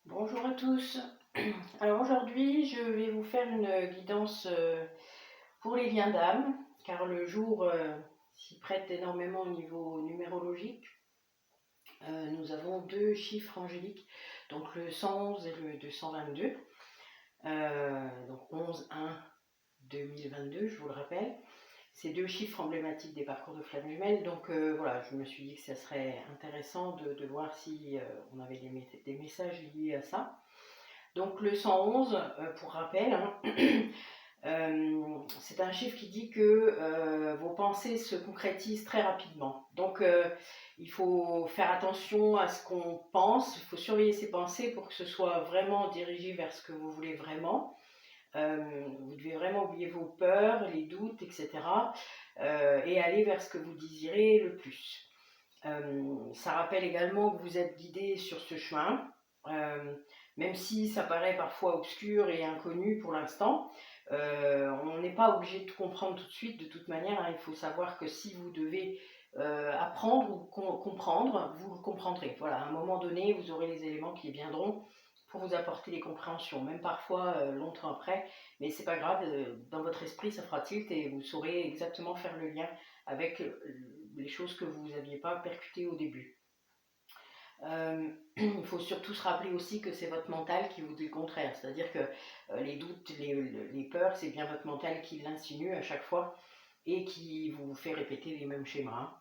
Bonjour à tous. Alors aujourd'hui, je vais vous faire une guidance pour les liens d'âme, car le jour s'y prête énormément au niveau numérologique. Nous avons deux chiffres angéliques, donc le 111 et le 222. Donc 11-1 2022, je vous le rappelle. Ces deux chiffres emblématiques des parcours de flammes jumelles. Donc voilà, je me suis dit que ça serait intéressant de voir si on avait des messages liés à ça. Donc le 111, pour rappel, hein, c'est un chiffre qui dit que vos pensées se concrétisent très rapidement. Donc il faut faire attention à ce qu'on pense, il faut surveiller ses pensées pour que ce soit vraiment dirigé vers ce que vous voulez vraiment. Vous devez vraiment oublier vos peurs, les doutes, etc. Et aller vers ce que vous désirez le plus. Ça rappelle également que vous êtes guidé sur ce chemin, même si ça paraît parfois obscur et inconnu pour l'instant. On n'est pas obligé de tout comprendre tout de suite, de toute manière. Hein, il faut savoir que si vous devez apprendre ou comprendre, vous le comprendrez. Voilà, à un moment donné, vous aurez les éléments qui viendront pour vous apporter des compréhensions, même parfois longtemps après. Mais c'est pas grave, dans votre esprit, ça fera tilt et vous saurez exactement faire le lien avec les choses que vous n'aviez pas percutées au début. Il faut surtout se rappeler aussi que c'est votre mental qui vous dit le contraire, c'est-à-dire que les doutes, les peurs, c'est bien votre mental qui l'insinue à chaque fois et qui vous fait répéter les mêmes schémas.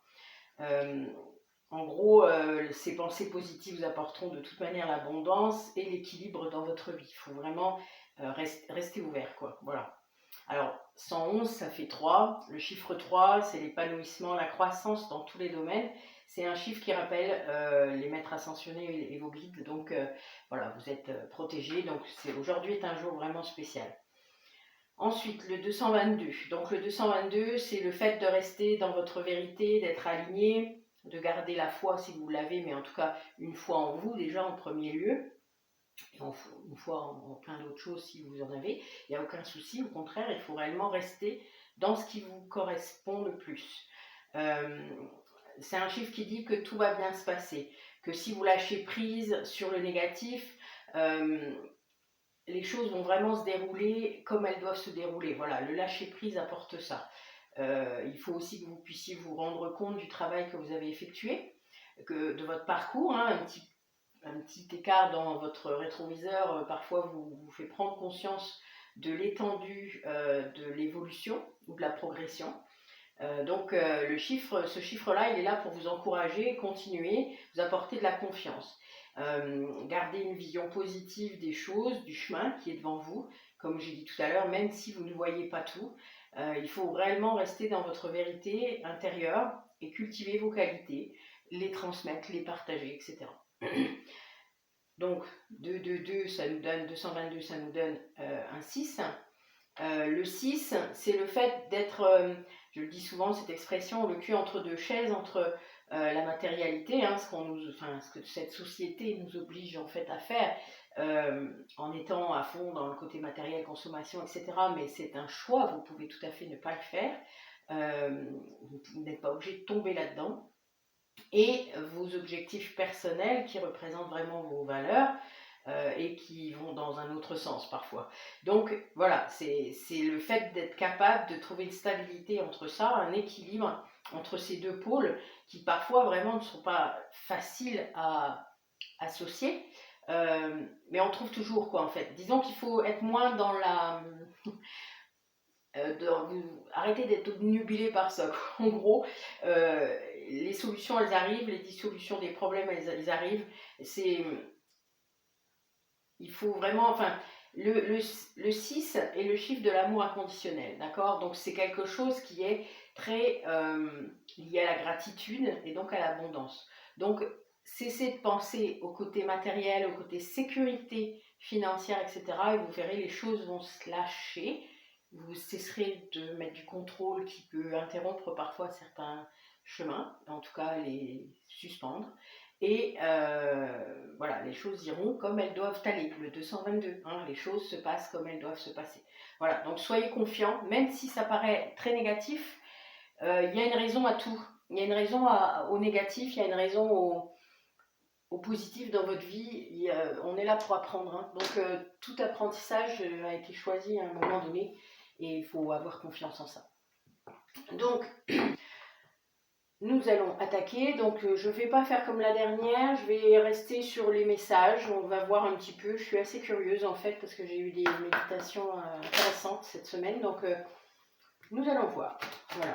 En gros, ces pensées positives vous apporteront de toute manière l'abondance et l'équilibre dans votre vie. Il faut vraiment rester ouvert, quoi. Voilà. Alors, 111, ça fait 3. Le chiffre 3, c'est l'épanouissement, la croissance dans tous les domaines. C'est un chiffre qui rappelle les maîtres ascensionnés et vos guides. Donc, voilà, vous êtes protégés. Donc, aujourd'hui est un jour vraiment spécial. Ensuite, le 222. Donc, le 222, c'est le fait de rester dans votre vérité, d'être aligné, de garder la foi si vous l'avez, mais en tout cas, une foi en vous déjà en premier lieu. Et une fois en plein d'autres choses si vous en avez, il n'y a aucun souci, au contraire, il faut réellement rester dans ce qui vous correspond le plus. C'est un chiffre qui dit que tout va bien se passer, que si vous lâchez prise sur le négatif, les choses vont vraiment se dérouler comme elles doivent se dérouler. Voilà, le lâcher prise apporte ça. Il faut aussi que vous puissiez vous rendre compte du travail que vous avez effectué, de votre parcours, hein, un petit écart dans votre rétroviseur parfois vous fait prendre conscience de l'étendue de l'évolution ou de la progression. Donc ce chiffre-là, il est là pour vous encourager, continuer, vous apporter de la confiance. Garder une vision positive des choses, du chemin qui est devant vous, comme j'ai dit tout à l'heure, même si vous ne voyez pas tout. Il faut réellement rester dans votre vérité intérieure et cultiver vos qualités, les transmettre, les partager, etc. Donc 222, ça nous donne 222, ça nous donne un 6. Le 6, c'est le fait d'être, je le dis souvent cette expression, le cul entre deux chaises, entre la matérialité, hein, ce que cette société nous oblige en fait à faire, en étant à fond dans le côté matériel, consommation, etc. Mais c'est un choix, vous pouvez tout à fait ne pas le faire. Vous n'êtes pas obligé de tomber là-dedans. Et vos objectifs personnels qui représentent vraiment vos valeurs et qui vont dans un autre sens parfois. Donc voilà, c'est le fait d'être capable de trouver une stabilité entre ça, un équilibre entre ces deux pôles qui parfois vraiment ne sont pas faciles à associer. Mais on trouve toujours quoi en fait. Disons qu'il faut être moins dans la arrêtez d'être obnubilé par ça. En gros, les solutions, elles arrivent, les dissolutions des problèmes, elles arrivent. Il faut vraiment, enfin, le 6 est le chiffre de l'amour inconditionnel, d'accord? Donc c'est quelque chose qui est très lié à la gratitude et donc à l'abondance. Donc cessez de penser au côté matériel, au côté sécurité financière, etc. Et vous verrez, les choses vont se lâcher. Vous cesserez de mettre du contrôle qui peut interrompre parfois certains chemins, en tout cas les suspendre. Et voilà, les choses iront comme elles doivent aller. Le 222, hein, les choses se passent comme elles doivent se passer. Voilà, donc soyez confiants, même si ça paraît très négatif, il y a une raison à tout. Il y a une raison au négatif, il y a une raison au positif dans votre vie. On est là pour apprendre, hein. Donc tout apprentissage a été choisi à un moment donné et il faut avoir confiance en ça. Donc nous allons attaquer. Donc je ne vais pas faire comme la dernière, je vais rester sur les messages, on va voir un petit peu. Je suis assez curieuse en fait parce que j'ai eu des méditations intéressantes cette semaine. Donc nous allons voir. Voilà.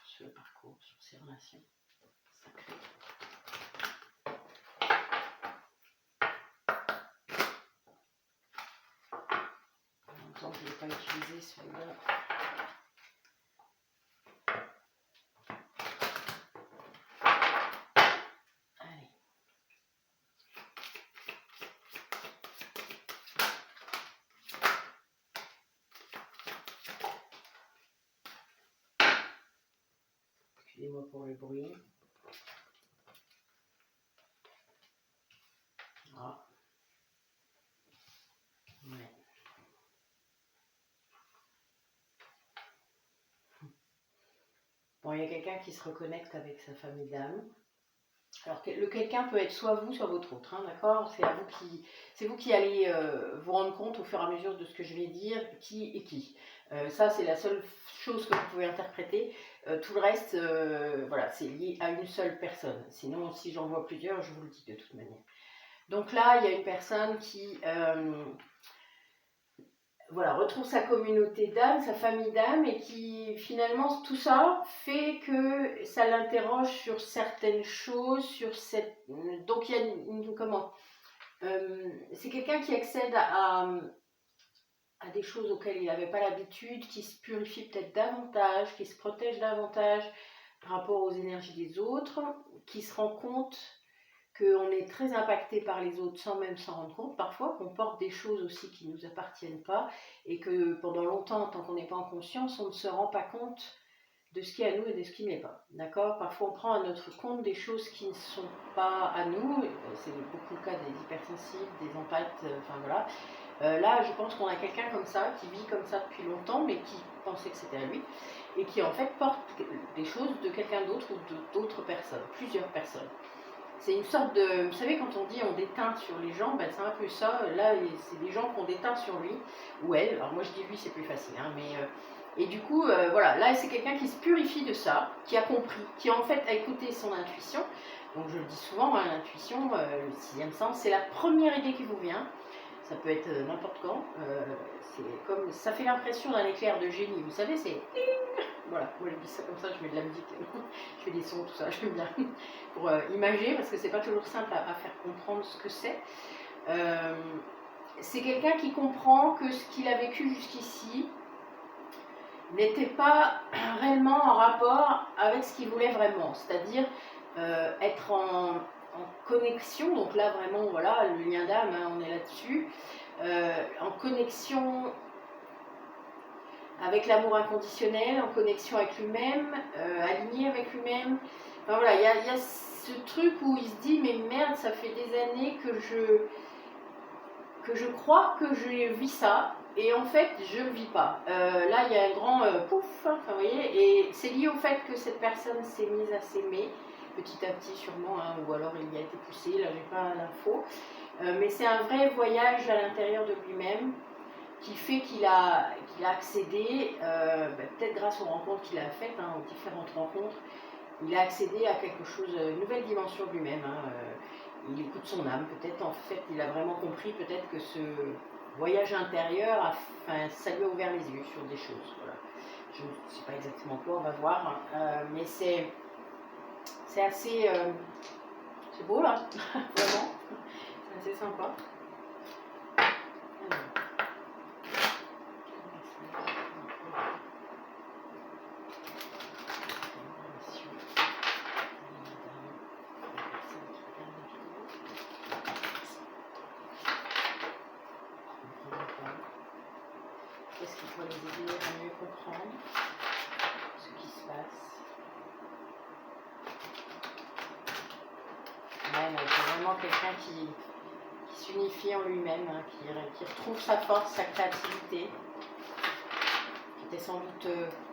Sur le parcours, sur ces relations sacrées. En même temps, je ne l'ai pas utilisé celui-là. Allez. Excusez-moi pour le bruit. Ah. Ouais. Bon, il y a quelqu'un qui se reconnecte avec sa famille d'âme. Alors, le quelqu'un peut être soit vous, soit votre autre, hein, d'accord? C'est vous qui allez vous rendre compte au fur et à mesure de ce que je vais dire, qui est qui. Ça, c'est la seule chose que vous pouvez interpréter. Tout le reste, voilà, c'est lié à une seule personne. Sinon, si j'en vois plusieurs, je vous le dis de toute manière. Donc là, il y a une personne qui voilà, retrouve sa communauté d'âmes, sa famille d'âmes, et qui finalement tout ça fait que ça l'interroge sur certaines choses, sur cette. Donc il y a comment c'est quelqu'un qui accède à des choses auxquelles il n'avait pas l'habitude, qui se purifie peut-être davantage, qui se protège davantage par rapport aux énergies des autres, qui se rend compte qu'on est très impacté par les autres sans même s'en rendre compte, parfois qu'on porte des choses aussi qui ne nous appartiennent pas et que pendant longtemps, tant qu'on n'est pas en conscience, on ne se rend pas compte de ce qui est à nous et de ce qui n'est pas. D'accord? Parfois on prend à notre compte des choses qui ne sont pas à nous, c'est beaucoup le cas des hypersensibles, des empathes, enfin voilà. Là je pense qu'on a quelqu'un comme ça, qui vit comme ça depuis longtemps, mais qui pensait que c'était à lui, et qui en fait porte des choses de quelqu'un d'autre ou d'autres personnes, plusieurs personnes. C'est une sorte de... Vous savez, quand on dit on déteint sur les gens, ben c'est un peu ça. Là, c'est des gens qu'on déteint sur lui ou elle. Alors moi, je dis lui, c'est plus facile. Hein, mais, et du coup, voilà, là, c'est quelqu'un qui se purifie de ça, qui a compris, qui en fait a écouté son intuition. Donc je le dis souvent, hein, l'intuition, le sixième sens, c'est la première idée qui vous vient. Ça peut être n'importe quand. C'est comme, ça fait l'impression d'un éclair de génie. Vous savez, c'est... Voilà, moi je dis ça comme ça, je mets de la musique, je fais des sons, tout ça, j'aime bien, pour imager, parce que c'est pas toujours simple à faire comprendre ce que c'est. C'est quelqu'un qui comprend que ce qu'il a vécu jusqu'ici n'était pas réellement en rapport avec ce qu'il voulait vraiment, c'est-à-dire être en connexion, donc là vraiment, voilà, le lien d'âme, hein, on est là-dessus, en connexion avec l'amour inconditionnel, en connexion avec lui-même, aligné avec lui-même. Enfin, voilà, il y a ce truc où il se dit mais merde, ça fait des années que je crois que je vis ça et en fait je ne le vis pas. Là il y a un grand pouf, enfin, vous voyez, et c'est lié au fait que cette personne s'est mise à s'aimer petit à petit sûrement, hein, ou alors il y a été poussé, là j'ai pas l'info. Mais c'est un vrai voyage à l'intérieur de lui-même qui fait qu'il a accédé, peut-être grâce aux rencontres qu'il a faites, hein, aux différentes rencontres, il a accédé à quelque chose, une nouvelle dimension de lui-même. Hein, il écoute son âme, peut-être en fait il a vraiment compris peut-être que ce voyage intérieur, ça lui a ouvert les yeux sur des choses. Voilà. Je ne sais pas exactement quoi, on va voir, mais c'est assez... c'est beau là, vraiment, c'est assez sympa. Alors. Qu'est-ce qui pourrait les aider à mieux comprendre ce qui se passe? Ouais, c'est vraiment quelqu'un qui s'unifie en lui-même, hein, qui retrouve sa force, sa créativité, qui était sans doute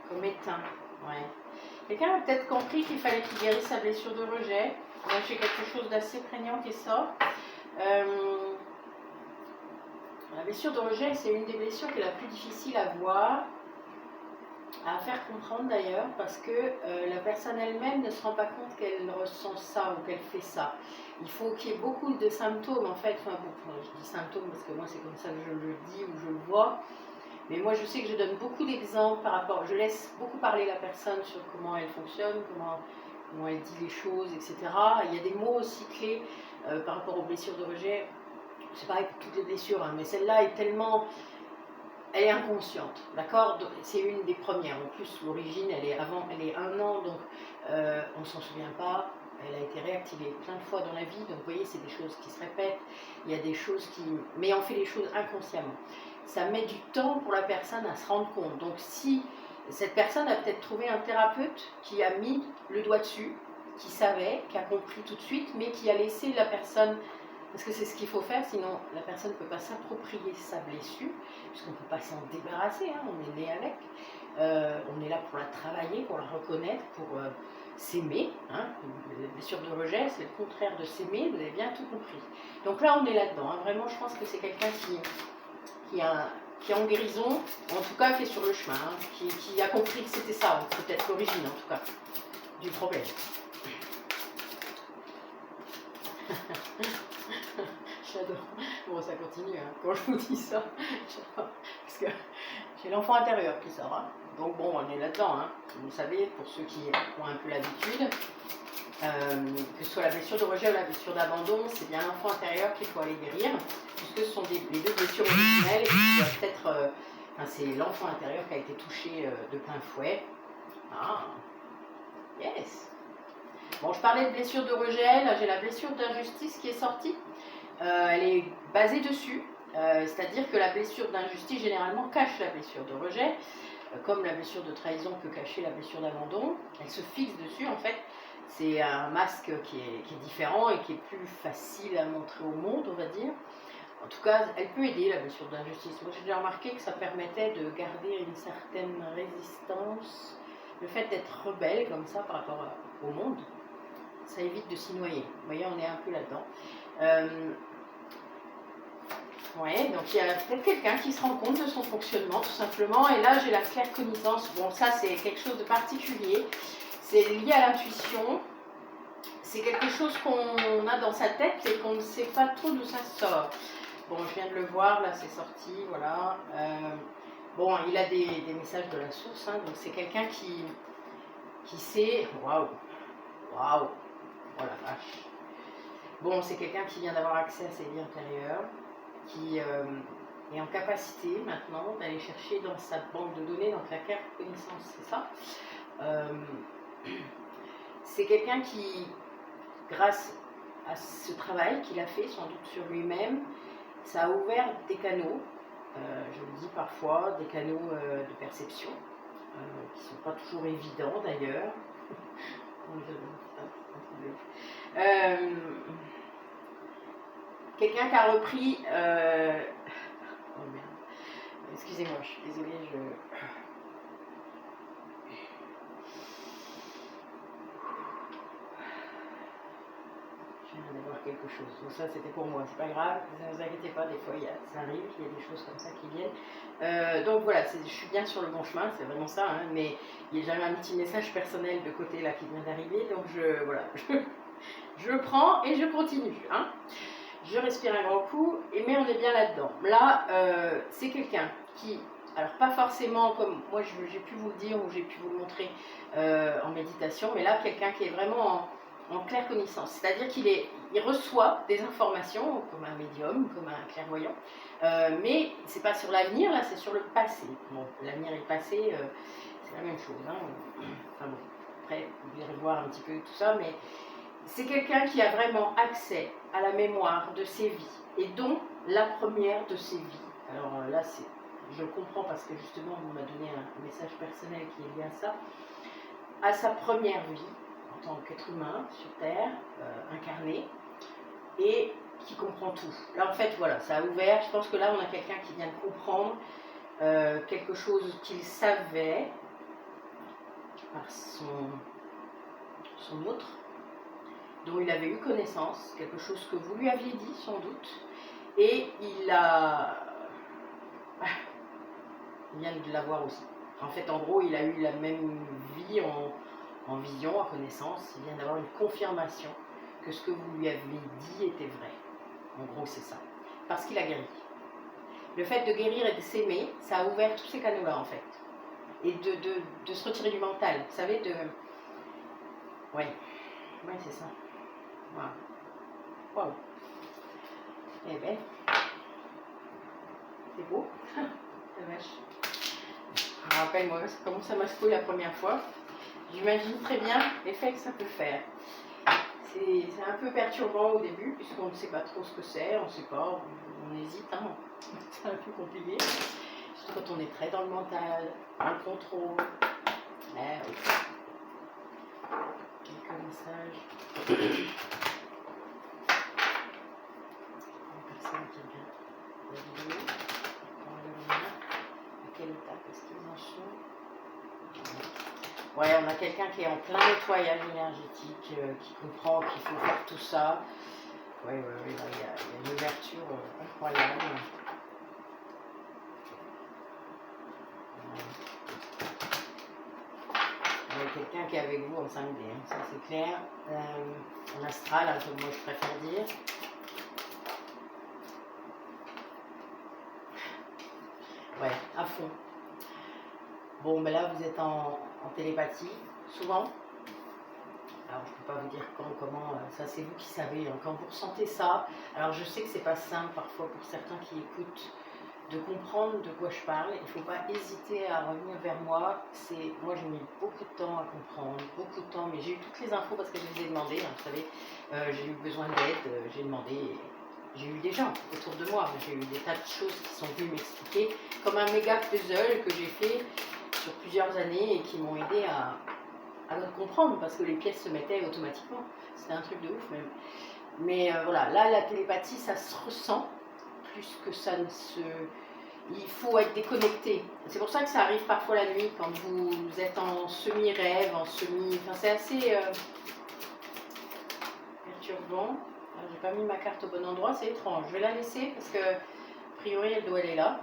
comme éteint. Ouais. Quelqu'un a peut-être compris qu'il fallait qu'il guérisse sa blessure de rejet. Là, j'ai quelque chose d'assez prégnant qui sort. La blessure de rejet, c'est une des blessures qui est la plus difficile à voir, à faire comprendre d'ailleurs, parce que la personne elle-même ne se rend pas compte qu'elle ressent ça ou qu'elle fait ça. Il faut qu'il y ait beaucoup de symptômes en fait, enfin bon, je dis symptômes parce que moi c'est comme ça que je le dis ou je le vois, mais moi je sais que je donne beaucoup d'exemples par rapport, je laisse beaucoup parler la personne sur comment elle fonctionne, comment elle dit les choses, etc. Il y a des mots aussi clés par rapport aux blessures de rejet. C'est pareil pour toutes les blessures, hein, mais celle-là est tellement... Elle est inconsciente, d'accord? C'est une des premières. En plus, l'origine, elle est 1 an, donc on ne s'en souvient pas. Elle a été réactivée plein de fois dans la vie, donc vous voyez, c'est des choses qui se répètent. Il y a des choses qui... Mais on fait les choses inconsciemment. Ça met du temps pour la personne à se rendre compte. Donc si cette personne a peut-être trouvé un thérapeute qui a mis le doigt dessus, qui savait, qui a compris tout de suite, mais qui a laissé la personne... Parce que c'est ce qu'il faut faire, sinon la personne ne peut pas s'approprier sa blessure, puisqu'on ne peut pas s'en débarrasser, hein, on est né avec. On est là pour la travailler, pour la reconnaître, pour s'aimer. Hein. La blessure de rejet, c'est le contraire de s'aimer, vous avez bien tout compris. Donc là, on est là-dedans. Hein. Vraiment, je pense que c'est quelqu'un qui est en guérison, en tout cas qui est sur le chemin, hein, qui a compris que c'était ça, peut-être l'origine en tout cas, du problème. J'adore. Bon, ça continue, hein. Quand je vous dis ça, j'adore. Parce que j'ai l'enfant intérieur qui sort. Hein. Donc bon, on est là-dedans. Hein. Vous savez, pour ceux qui ont un peu l'habitude, que ce soit la blessure de rejet ou la blessure d'abandon, c'est bien l'enfant intérieur qu'il faut aller guérir, puisque ce sont les deux blessures originelles qui doivent être... c'est l'enfant intérieur qui a été touché de plein fouet. Ah, yes. Bon, je parlais de blessure de rejet, là j'ai la blessure d'injustice qui est sortie. Elle est basée dessus, c'est-à-dire que la blessure d'injustice généralement cache la blessure de rejet, comme la blessure de trahison peut cacher la blessure d'abandon. Elle se fixe dessus en fait. C'est un masque qui est différent et qui est plus facile à montrer au monde, on va dire. En tout cas, elle peut aider la blessure d'injustice. Moi j'ai déjà remarqué que ça permettait de garder une certaine résistance. Le fait d'être rebelle comme ça par rapport au monde, ça évite de s'y noyer. Vous voyez, on est un peu là-dedans. Ouais, donc il y a peut-être quelqu'un qui se rend compte de son fonctionnement tout simplement, et là j'ai la claire connaissance. Bon, ça c'est quelque chose de particulier, c'est lié à l'intuition, c'est quelque chose qu'on a dans sa tête et qu'on ne sait pas trop d'où ça sort. Bon, je viens de le voir, là c'est sorti, voilà. Bon, il a des messages de la source, hein, donc c'est quelqu'un qui sait... Waouh, waouh, oh la vache. Bon, c'est quelqu'un qui vient d'avoir accès à ses vies antérieures, qui est en capacité maintenant d'aller chercher dans sa banque de données, donc la carte connaissance, c'est ça. C'est quelqu'un qui, grâce à ce travail qu'il a fait, sans doute sur lui-même, ça a ouvert des canaux, je le dis parfois, des canaux de perception, qui ne sont pas toujours évidents d'ailleurs. Quelqu'un qui a repris... Oh merde. Excusez-moi, je suis désolée, je viens d'avoir quelque chose. Donc ça, c'était pour moi, c'est pas grave, ne vous inquiétez pas, des fois, ça arrive, il y a des choses comme ça qui viennent. Donc voilà, je suis bien sur le bon chemin, c'est vraiment ça, hein, mais il y a jamais un petit message personnel de côté là qui vient d'arriver, donc voilà, je prends et je continue. Hein. Je respire un grand coup, mais on est bien là-dedans. Là, c'est quelqu'un qui, alors pas forcément comme moi j'ai pu vous le dire ou j'ai pu vous le montrer en méditation, mais là, quelqu'un qui est vraiment en claire connaissance. C'est-à-dire qu'il reçoit des informations, comme un médium, comme un clairvoyant, mais c'est pas sur l'avenir, là, c'est sur le passé. Bon, l'avenir et le passé, c'est la même chose. Hein. Enfin bon, après, vous irez voir un petit peu tout ça, mais... C'est quelqu'un qui a vraiment accès à la mémoire de ses vies, et dont la première de ses vies. Alors là, je le comprends parce que justement, on m'a donné un message personnel qui est lié à ça, à sa première vie, en tant qu'être humain, sur Terre, incarné, et qui comprend tout. Là, en fait, voilà, ça a ouvert. Je pense que là, on a quelqu'un qui vient de comprendre quelque chose qu'il savait par son autre, dont il avait eu connaissance, quelque chose que vous lui aviez dit sans doute, et il vient de l'avoir aussi. En fait, en gros, il a eu la même vie en vision, en connaissance, il vient d'avoir une confirmation que ce que vous lui aviez dit était vrai. En gros, c'est ça. Parce qu'il a guéri. Le fait de guérir et de s'aimer, ça a ouvert tous ces canaux-là, en fait. Et de se retirer du mental, vous savez, de... Oui, ouais, c'est ça. Voilà. Wow. Eh ben, c'est beau. La vache. Je me rappelle, moi, comment ça m'a secoué la première fois. J'imagine très bien l'effet que ça peut faire. C'est un peu perturbant au début, puisqu'on ne sait pas trop ce que c'est, on ne sait pas, on hésite, hein. C'est un peu compliqué. Surtout quand on est très dans le mental, dans le contrôle. Oui. Quelques messages. Une personne qui regarde la vidéo. À quelle étape est-ce qu'ils en sont? Ouais, on a quelqu'un qui est en plein nettoyage énergétique, qui comprend qu'il faut faire tout ça. Oui, il y a une ouverture incroyable. Il y a quelqu'un qui est avec vous en 5D, hein, ça c'est clair. En astral, un peu moi je préfère dire. Ouais, à fond. Bon, ben là vous êtes en télépathie, souvent. Alors je ne peux pas vous dire quand, comment, ça c'est vous qui savez. Hein. Quand vous ressentez ça, alors je sais que c'est pas simple parfois pour certains qui écoutent de comprendre de quoi je parle. Il ne faut pas hésiter à revenir vers moi. Moi j'ai mis beaucoup de temps à comprendre, beaucoup de temps, mais j'ai eu toutes les infos parce que je les ai demandées, hein, vous savez. J'ai eu besoin d'aide, j'ai demandé, j'ai eu des gens autour de moi, j'ai eu des tas de choses qui sont venues m'expliquer, comme un méga puzzle que j'ai fait sur plusieurs années et qui m'ont aidé à le comprendre parce que les pièces se mettaient automatiquement. C'était un truc de ouf même. Mais voilà, là la télépathie ça se ressent plus que ça ne se... Il faut être déconnecté. C'est pour ça que ça arrive parfois la nuit quand vous êtes en semi-rêve, en semi... Enfin c'est assez perturbant. J'ai pas mis ma carte au bon endroit, c'est étrange. Je vais la laisser parce que a priori elle doit aller là.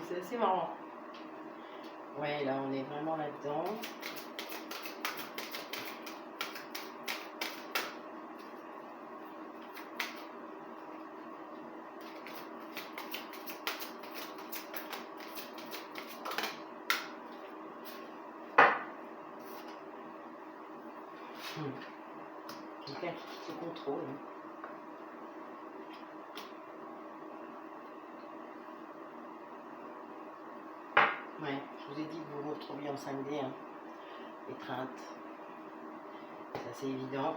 C'est assez marrant. Ouais, là on est vraiment là-dedans. Quelqu'un qui se contrôle. Ouais, je vous ai dit que vous vous retrouviez en 5D, hein. Étreinte. Ça c'est évident.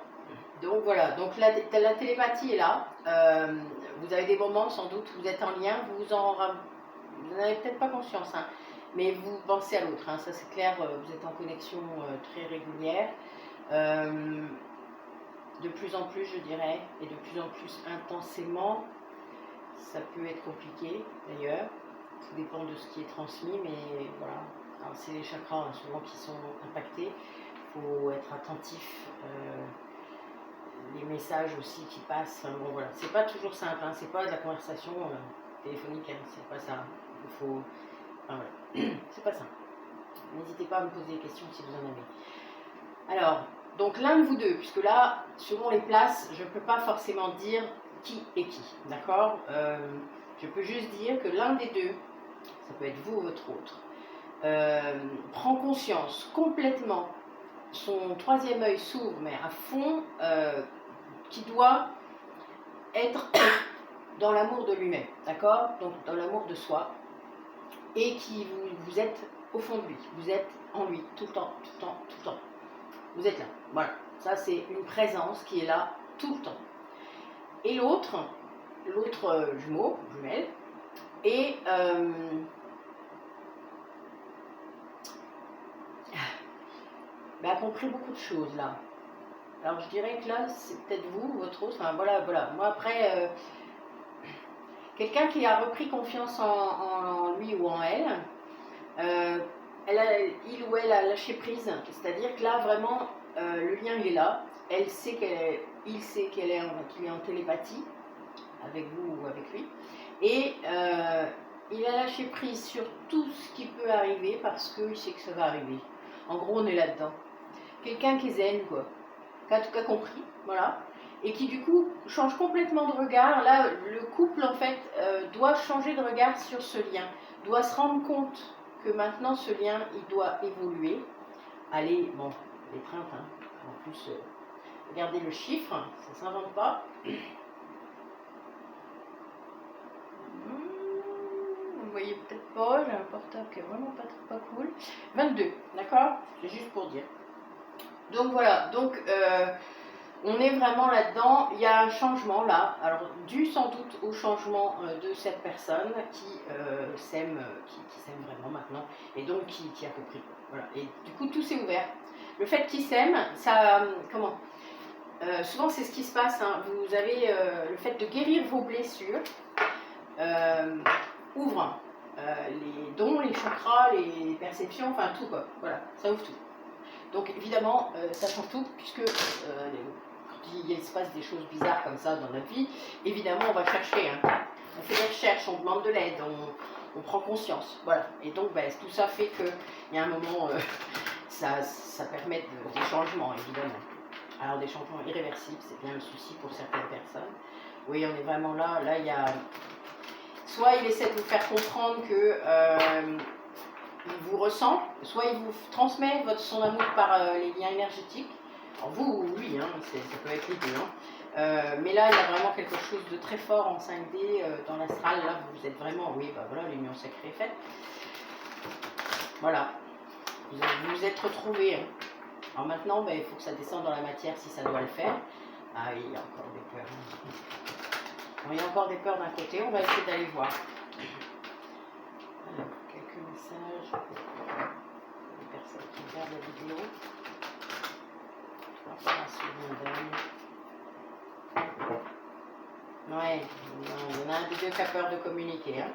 Donc voilà, donc la télépathie est là. Vous avez des moments sans doute, vous êtes en lien, vous n'avez peut-être pas conscience, hein, mais vous pensez à l'autre, hein, ça c'est clair, vous êtes en connexion très régulière. De plus en plus je dirais, et de plus en plus intensément. Ça peut être compliqué d'ailleurs, tout dépend de ce qui est transmis, mais voilà. Alors c'est les chakras hein, souvent qui sont impactés, il faut être attentif, les messages aussi qui passent, enfin, bon voilà, c'est pas toujours simple, hein, c'est pas de la conversation téléphonique, hein, c'est pas ça, il faut, enfin, voilà. C'est pas simple. N'hésitez pas à me poser des questions si vous en avez. Alors, donc l'un de vous deux, puisque là, selon les places, je ne peux pas forcément dire qui est qui, d'accord, je peux juste dire que l'un des deux, ça peut être vous ou votre autre, prend conscience complètement, son troisième œil s'ouvre, mais à fond, qui doit être dans l'amour de lui-même, d'accord, donc dans l'amour de soi, et qui vous êtes au fond de lui, vous êtes en lui, tout le temps, tout le temps, tout le temps. Vous êtes là, voilà. Ça, c'est une présence qui est là tout le temps. Et l'autre jumeau, jumelle, et a compris beaucoup de choses là. Alors je dirais que là, c'est peut-être vous, votre autre, enfin voilà, voilà. Moi après, quelqu'un qui a repris confiance en lui ou en elle, il ou elle a lâché prise, c'est-à-dire que là vraiment, le lien il est là, elle sait il sait qu'il est en télépathie avec vous ou avec lui, et il a lâché prise sur tout ce qui peut arriver parce qu'il sait que ça va arriver. En gros, on est là-dedans. Quelqu'un qui est zen, quoi, qui a tout cas compris, voilà, et qui du coup change complètement de regard. Là, le couple en fait doit changer de regard sur ce lien, doit se rendre compte que maintenant ce lien il doit évoluer. Allez, bon, l'étreinte, hein. En plus, regardez le chiffre, ça s'invente pas. Vous voyez peut-être pas, j'ai un portable qui est vraiment pas cool. 22, d'accord? C'est juste pour dire. Donc voilà, donc on est vraiment là-dedans. Il y a un changement là, alors dû sans doute au changement de cette personne qui s'aime vraiment maintenant, et donc qui a compris. Voilà. Et du coup tout s'est ouvert. Le fait qu'il s'aime, ça, comment souvent c'est ce qui se passe, hein. Vous avez le fait de guérir vos blessures, ouvre les dons, les chakras, les perceptions, enfin tout quoi. Voilà, ça ouvre tout. Donc évidemment, ça change tout, puisque quand il se passe des choses bizarres comme ça dans notre vie, évidemment on va chercher, hein. On fait des recherches, on demande de l'aide, on prend conscience, voilà. Et donc ben, tout ça fait qu'il y a un moment, ça permet des changements, évidemment. Alors des changements irréversibles, c'est bien le souci pour certaines personnes. Oui, on est vraiment là, il y a... Soit il essaie de vous faire comprendre que il vous ressent, soit il vous transmet son amour par les liens énergétiques. Alors vous ou lui, hein, ça peut être les deux. Hein. Mais là, il y a vraiment quelque chose de très fort en 5D dans l'astral. Là, vous êtes vraiment, oui, bah voilà, l'union sacrée est faite. Voilà, vous vous êtes retrouvés. Hein. Alors maintenant, bah, il faut que ça descende dans la matière si ça doit le faire. Ah oui, il y a encore des peurs. Bon, il y a encore des peurs d'un côté, on va essayer d'aller voir. Alors, quelques messages. Les personnes qui regardent la vidéo. Ouais, il y en a un des deux qui a peur de communiquer. Hein.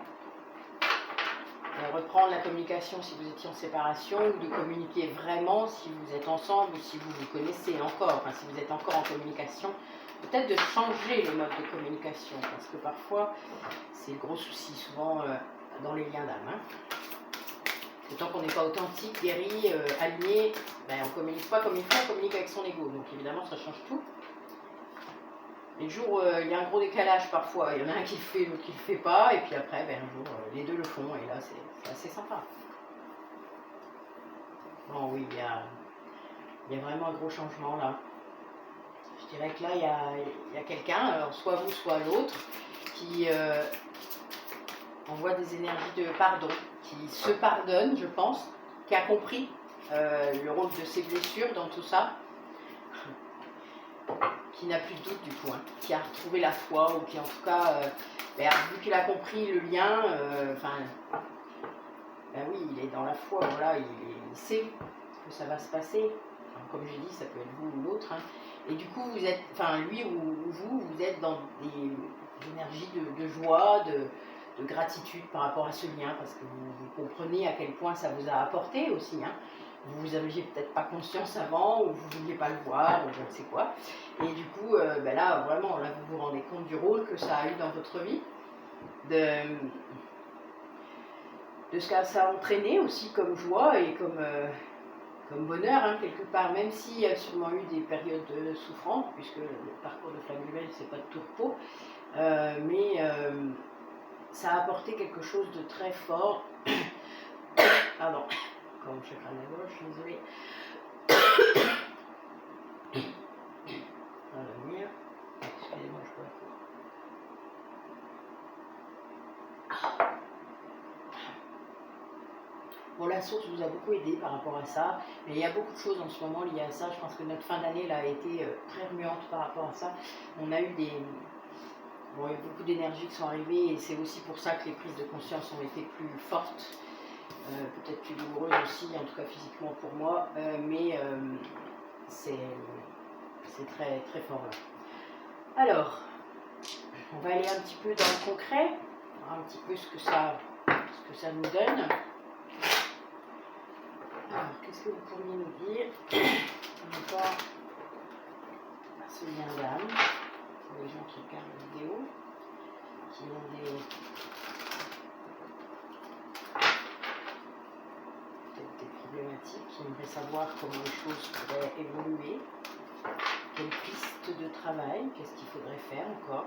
Reprendre la communication si vous étiez en séparation, ou de communiquer vraiment si vous êtes ensemble, ou si vous vous connaissez encore, enfin si vous êtes encore en communication. Peut-être de changer le mode de communication, parce que parfois, c'est le gros souci, souvent dans les liens d'âme. Hein. Tant qu'on n'est pas authentique, guéri, aligné, ben, on ne communique pas comme il faut, on communique avec son ego. Donc évidemment, ça change tout. Et le jour où il y a un gros décalage parfois, il y en a un qui le fait, l'autre qui le fait pas, et puis après, ben, un jour, les deux le font, et là, c'est assez sympa. Bon, oui, il y a vraiment un gros changement là. Je dirais que là, il y a quelqu'un, alors soit vous, soit l'autre, qui envoie des énergies de pardon, qui se pardonne, je pense, qui a compris le rôle de ses blessures dans tout ça, qui n'a plus de doute du coup, hein, qui a retrouvé la foi, ou qui en tout cas, vu qu'il a compris le lien, ben oui, il est dans la foi, voilà, il sait que ça va se passer. Alors, comme j'ai dit, ça peut être vous ou l'autre, hein. Et du coup, vous êtes, enfin lui ou vous êtes dans des énergies de joie, de gratitude par rapport à ce lien, parce que vous comprenez à quel point ça vous a apporté aussi. Hein. Vous n'aviez peut-être pas conscience avant, ou vous ne vouliez pas le voir, ou je ne sais quoi. Et du coup, ben là, vraiment, là, vous vous rendez compte du rôle que ça a eu dans votre vie, de ce que ça a entraîné aussi comme joie et comme bonheur, hein, quelque part, même s'il y a sûrement eu des périodes souffrantes, puisque le parcours de Flamme Nouvelle, c'est pas de tout repos, mais ça a apporté quelque chose de très fort. Pardon, quand je crame la gauche, je suis désolée. Voilà, excusez-moi, je peux. Bon, la source vous a beaucoup aidé par rapport à ça, mais il y a beaucoup de choses en ce moment liées à ça. Je pense que notre fin d'année là, a été très remuante par rapport à ça. On a eu il y a beaucoup d'énergies qui sont arrivées, et c'est aussi pour ça que les prises de conscience ont été plus fortes, peut-être plus douloureuses aussi, en tout cas physiquement pour moi, mais c'est C'est très, très fort là. Alors, on va aller un petit peu dans le concret, voir un petit peu ce que ça nous donne. Alors, qu'est-ce que vous pourriez nous dire par rapport à ce lien d'âme? Pour les gens qui regardent la vidéo, qui ont peut-être des problématiques, qui aimeraient savoir comment les choses pourraient évoluer. Quelle piste de travail? Qu'est-ce qu'il faudrait faire encore?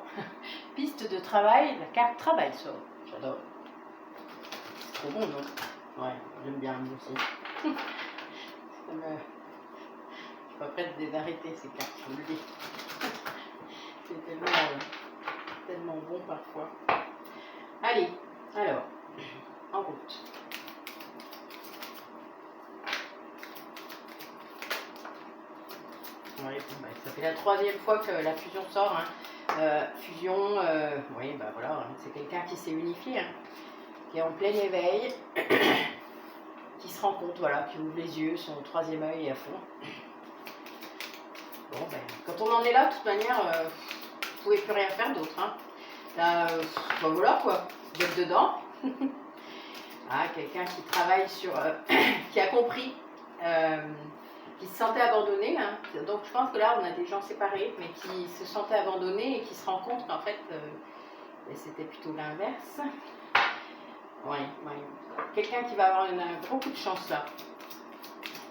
Piste de travail, la carte travail, ça, j'adore. C'est trop bon, non? Ouais, j'aime bien moi aussi. Je suis pas prête de les arrêter ces cartes, je vous le dis. C'est tellement bon parfois. Allez, alors, en route. Ouais, ça fait la 3e fois que la fusion sort. Hein. Fusion, oui, bah voilà, hein, c'est quelqu'un qui s'est unifié, hein, qui est en plein éveil, qui se rend compte, voilà, qui ouvre les yeux, son 3e œil est à fond. Bon, ben, quand on en est là, de toute manière, vous ne pouvez plus rien faire d'autre. Hein. Là, ben voilà quoi, vous êtes dedans. Ah, quelqu'un qui travaille sur, qui a compris, qui se sentait abandonné. Hein. Donc je pense que là, on a des gens séparés, mais qui se sentaient abandonnés et qui se rendent compte qu'en fait, c'était plutôt l'inverse. Oui, oui. Quelqu'un qui va avoir un gros coup de chance là.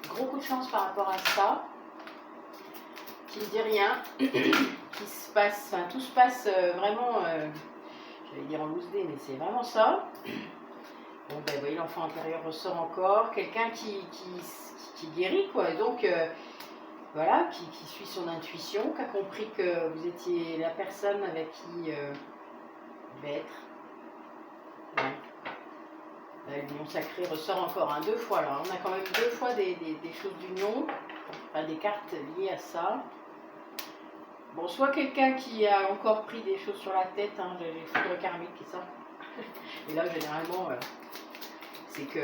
Gros coup de chance par rapport à ça. Qui ne dit rien. Qui se passe, enfin, tout se passe vraiment, j'allais dire en loose day, mais c'est vraiment ça. Bon, ben vous voyez, l'enfant intérieur ressort encore. Quelqu'un qui guérit, quoi. Donc, voilà, qui suit son intuition, qui a compris que vous étiez la personne avec qui il devait être. Ouais. L'union sacrée ressort encore, hein, 2 fois là. On a quand même 2 fois des choses d'union, enfin, des cartes liées à ça. Bon, soit quelqu'un qui a encore pris des choses sur la tête, hein, les foudres karmiques et ça. Et là, généralement, c'est que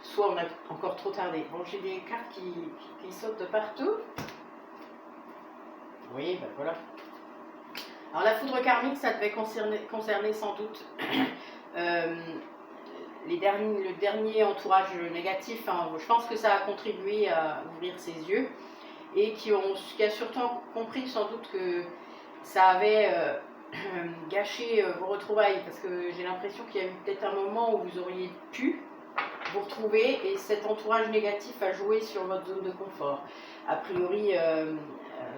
soit on a encore trop tardé. Bon, j'ai des cartes qui sautent de partout. Oui, ben voilà. Alors la foudre karmique, ça devait concerner sans doute le dernier entourage négatif. Hein. Je pense que ça a contribué à ouvrir ses yeux et qui a surtout compris sans doute que ça avait gâché vos retrouvailles, parce que j'ai l'impression qu'il y a eu peut-être un moment où vous auriez pu vous retrouver et cet entourage négatif a joué sur votre zone de confort. A priori,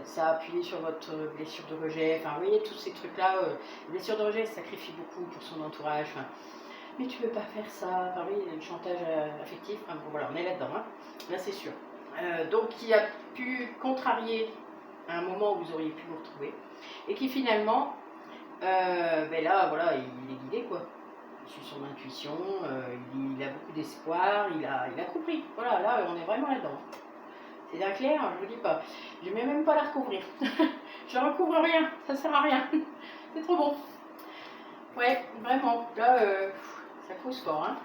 ça a appuyé sur votre blessure de rejet. Enfin, vous voyez, tous ces trucs-là, blessure de rejet sacrifie beaucoup pour son entourage. Enfin, mais tu peux pas faire ça. Enfin, oui, le chantage affectif. Enfin, bon, voilà, on est là-dedans. Hein. Là, c'est sûr. Donc, qui a pu contrarier à un moment où vous auriez pu vous retrouver et qui finalement, ben là, voilà, il est guidé, quoi. Il suit son intuition, il a beaucoup d'espoir, il a compris. Voilà, là, on est vraiment là-dedans. C'est d'un clair, je vous dis pas. Je ne vais même pas la recouvrir. Je ne recouvre rien, ça sert à rien. C'est trop bon. Ouais, vraiment. Là, ça cause fort. Hein.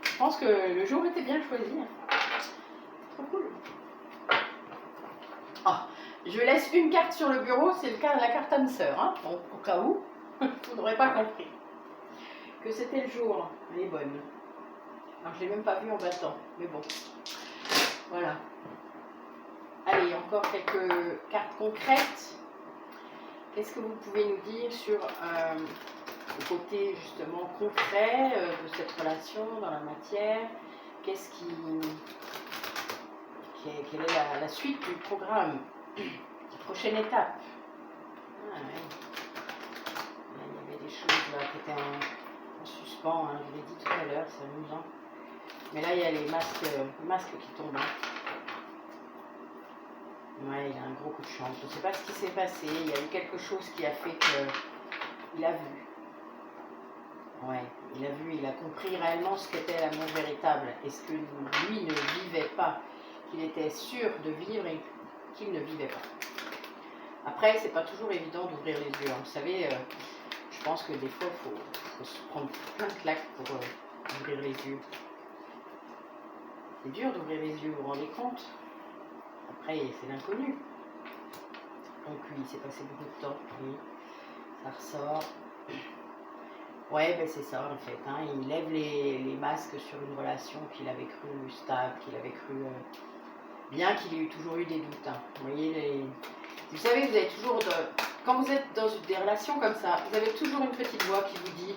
Je pense que le jour était bien choisi. Hein. Trop cool. Ah, je laisse une carte sur le bureau, c'est le cas de la carte âme sœur. Hein. Bon, au cas où, vous n'aurez pas compris. Que c'était le jour, elle est bonne. Alors, je ne l'ai même pas vue en battant, mais bon. Voilà. Allez, encore quelques cartes concrètes. Qu'est-ce que vous pouvez nous dire sur le côté justement concret de cette relation dans la matière? Qu'est-ce quelle est la suite du programme? La prochaine étape? Ah, ouais. Là, il y avait des choses là, qui étaient en suspens, hein, je l'ai dit tout à l'heure, c'est amusant. Mais là, il y a les masques qui tombent. Hein. Ouais, il a un gros coup de chance. Je ne sais pas ce qui s'est passé. Il y a eu quelque chose qui a fait qu'il a vu. Ouais, il a vu, il a compris réellement ce qu'était l'amour véritable. Et ce que lui ne vivait pas. Qu'il était sûr de vivre et qu'il ne vivait pas. Après, c'est pas toujours évident d'ouvrir les yeux. Hein. Vous savez, je pense que des fois, il faut se prendre plein de claques pour ouvrir les yeux. C'est dur d'ouvrir les yeux, vous vous rendez compte? Après, c'est l'inconnu. Donc oui, il s'est passé beaucoup de temps, oui, ça ressort. Ouais, ben c'est ça en fait, hein. Il lève les masques sur une relation qu'il avait cru stable, qu'il avait cru bien, qu'il ait toujours eu des doutes, hein. Vous voyez, vous savez, vous avez toujours, quand vous êtes dans des relations comme ça, vous avez toujours une petite voix qui vous dit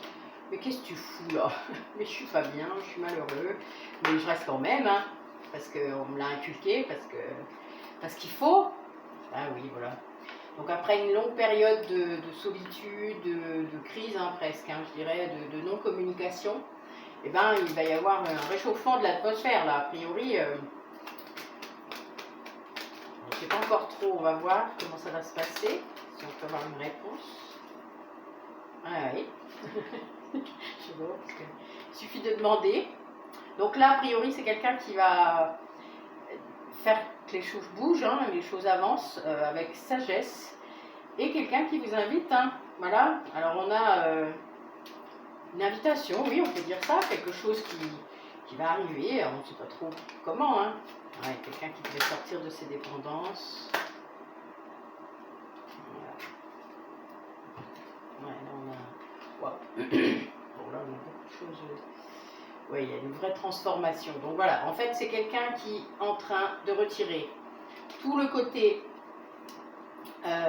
mais qu'est-ce que tu fous là? Mais je suis pas bien, je suis malheureux, mais je reste quand même, hein, parce qu'on me l'a inculqué, parce qu'il faut. Ah oui, voilà. Donc après une longue période de solitude, de crise, hein, presque, hein, je dirais, de non-communication, eh ben, il va y avoir un réchauffement de l'atmosphère, là, a priori. Je ne sais pas encore trop, on va voir comment ça va se passer, si on peut avoir une réponse. Ah oui, je vois, parce que il suffit de demander. Donc là, a priori, c'est quelqu'un qui va faire que les choses bougent, hein, les choses avancent avec sagesse, et quelqu'un qui vous invite, hein, voilà. Alors on a une invitation, oui, on peut dire ça, quelque chose qui va arriver, on ne sait pas trop comment, hein. Ouais, quelqu'un qui devait sortir de ses dépendances. Ouais, là on a... Wow. Bon, là on a beaucoup de choses. Oui, il y a une vraie transformation. Donc voilà, en fait c'est quelqu'un qui est en train de retirer tout le côté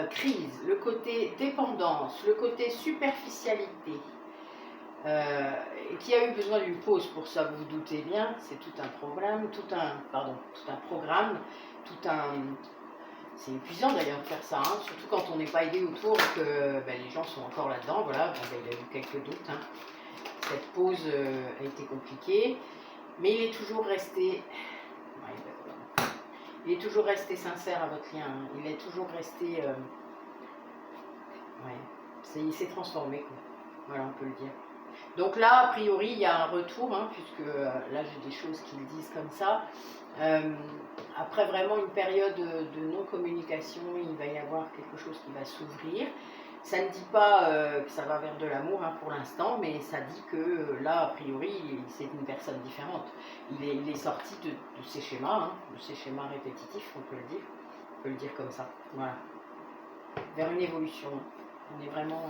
crise, le côté dépendance, le côté superficialité, et qui a eu besoin d'une pause pour ça, vous vous doutez bien, c'est tout un programme, tout un programme, tout un... C'est épuisant d'ailleurs de faire ça, hein, surtout quand on n'est pas aidé autour et que ben, les gens sont encore là-dedans, voilà, bon, ben, il a eu quelques doutes, hein. Cette pause a été compliquée, mais il est toujours resté... Ouais, ben, voilà. Il est toujours resté sincère à votre lien, hein. Il est toujours resté... ouais, il s'est transformé, quoi. Voilà, on peut le dire. Donc là, a priori, il y a un retour, hein, puisque là, j'ai des choses qui le disent comme ça. Après vraiment une période de non-communication, il va y avoir quelque chose qui va s'ouvrir. Ça ne dit pas que ça va vers de l'amour, hein, pour l'instant, mais ça dit que là, a priori, c'est une personne différente. Il est sorti de ses schémas, hein, de ses schémas répétitifs, on peut le dire comme ça. Voilà. Vers une évolution. On est vraiment...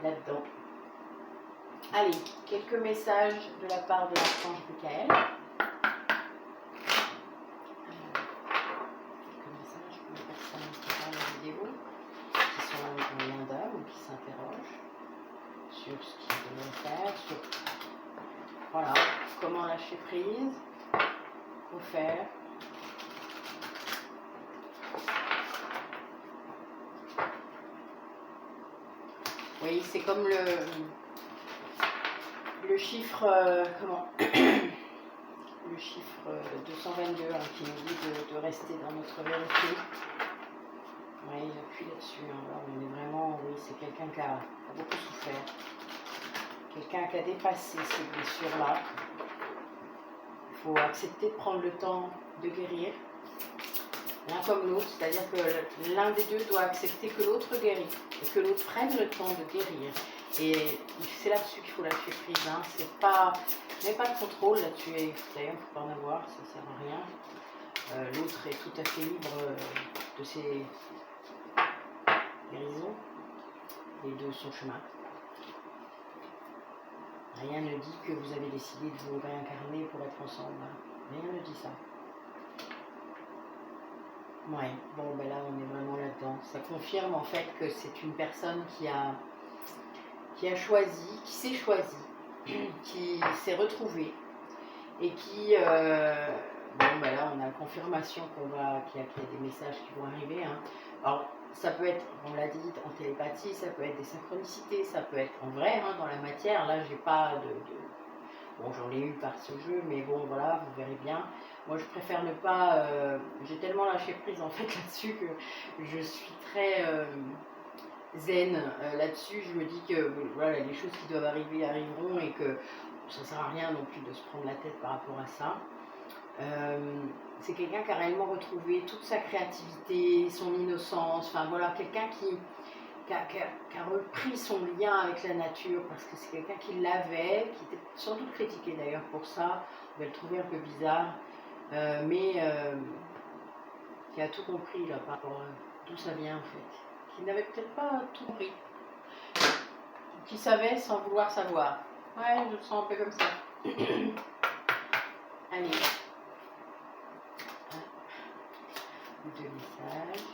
là-dedans. Allez, quelques messages de la part de l'archange Michael. Quelques messages pour les personnes qui regardent la vidéo, qui sont en lambda ou qui s'interrogent sur ce qu'ils devraient faire, sur voilà, comment lâcher prise, faut faire. Oui, c'est comme le chiffre, comment le chiffre 222, hein, qui nous dit de rester dans notre vérité. Oui, il appuie là-dessus. Hein. Là, on est vraiment, oui, c'est quelqu'un qui a beaucoup souffert. Quelqu'un qui a dépassé ces blessures-là. Il faut accepter de prendre le temps de guérir. L'un comme l'autre, c'est-à-dire que l'un des deux doit accepter que l'autre guérit. Et que l'autre prenne le temps de guérir. Et c'est là-dessus qu'il faut lâcher prise. Hein. C'est pas, je n'ai pas de contrôle là-dessus. D'ailleurs, il ne faut pas en avoir, ça ne sert à rien. L'autre est tout à fait libre de ses guérisons et de son chemin. Rien ne dit que vous avez décidé de vous réincarner pour être ensemble. Rien ne dit ça. Ouais, bon ben là on est vraiment là-dedans. Ça confirme en fait que c'est une personne qui a choisi, qui s'est choisi, qui s'est retrouvée et qui, bon ben là on a la confirmation qu'il y a des messages qui vont arriver. Hein. Alors ça peut être, on l'a dit, en télépathie, ça peut être des synchronicités, ça peut être en vrai, hein, dans la matière. Là j'ai pas bon, j'en ai eu par ce jeu, mais bon, voilà, vous verrez bien. Moi, je préfère ne pas... j'ai tellement lâché prise, en fait, là-dessus, que je suis très zen là-dessus. Je me dis que, voilà, les choses qui doivent arriver arriveront et que ça ne sert à rien non plus de se prendre la tête par rapport à ça. C'est quelqu'un qui a réellement retrouvé toute sa créativité, son innocence, enfin, voilà, quelqu'un qui a repris son lien avec la nature, parce que c'est quelqu'un qui l'avait, qui était sans doute critiqué d'ailleurs pour ça, on va le trouver un peu bizarre, mais qui a tout compris là, par rapport à d'où ça vient en fait. Qui n'avait peut-être pas tout compris. Qui savait sans vouloir savoir. Ouais, je le sens un peu comme ça. Allez. Deux messages.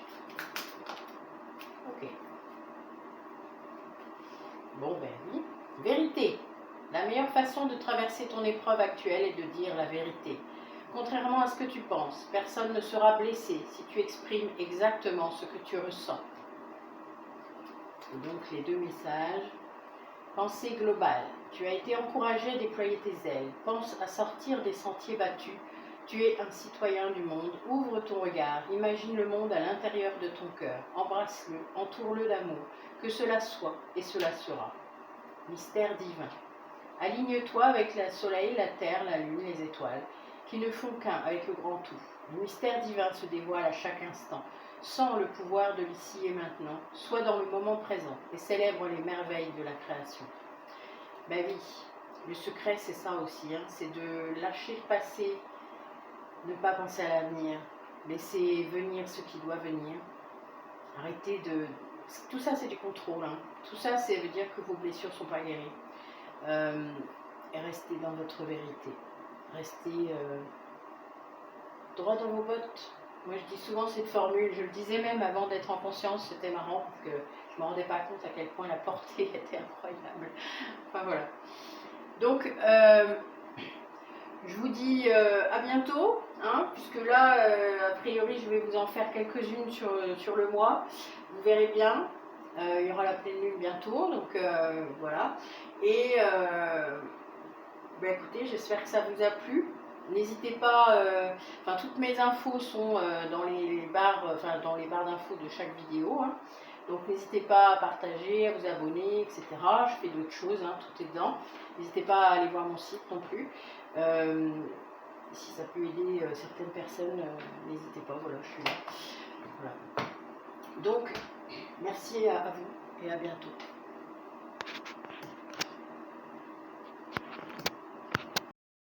Ok. Bon ben oui. Vérité. La meilleure façon de traverser ton épreuve actuelle est de dire la vérité. Contrairement à ce que tu penses, personne ne sera blessé si tu exprimes exactement ce que tu ressens. Et donc les deux messages. Pensée globale. Tu as été encouragé à déployer tes ailes. Pense à sortir des sentiers battus. Tu es un citoyen du monde. Ouvre ton regard. Imagine le monde à l'intérieur de ton cœur. Embrasse-le. Entoure-le d'amour. Que cela soit et cela sera. Mystère divin. Aligne-toi avec le soleil, la terre, la lune, les étoiles, qui ne font qu'un avec le grand tout. Le mystère divin se dévoile à chaque instant. Sens le pouvoir de l'ici et maintenant. Sois dans le moment présent et célèbre les merveilles de la création. Ben oui, le secret c'est ça aussi, hein, c'est de lâcher le passé, ne pas penser à l'avenir, laisser venir ce qui doit venir. Arrêtez de... Tout ça c'est du contrôle, hein. Tout ça ça veut dire que vos blessures ne sont pas guéries. Et restez dans votre vérité. Restez droit dans vos bottes. Moi je dis souvent cette formule, je le disais même avant d'être en conscience, c'était marrant parce que je ne me rendais pas compte à quel point la portée était incroyable. Enfin voilà. Donc je vous dis à bientôt, hein, puisque là a priori je vais vous en faire quelques-unes sur le mois. Vous verrez bien. Il y aura la pleine lune bientôt, donc voilà. Et ben écoutez, j'espère que ça vous a plu. N'hésitez pas, toutes mes infos sont dans les barres, dans les barres d'infos de chaque vidéo. Hein. Donc n'hésitez pas à partager, à vous abonner, etc. Je fais d'autres choses, hein, tout est dedans. N'hésitez pas à aller voir mon site non plus. Si ça peut aider certaines personnes, n'hésitez pas, voilà, je suis là. Voilà. Donc, merci à vous et à bientôt.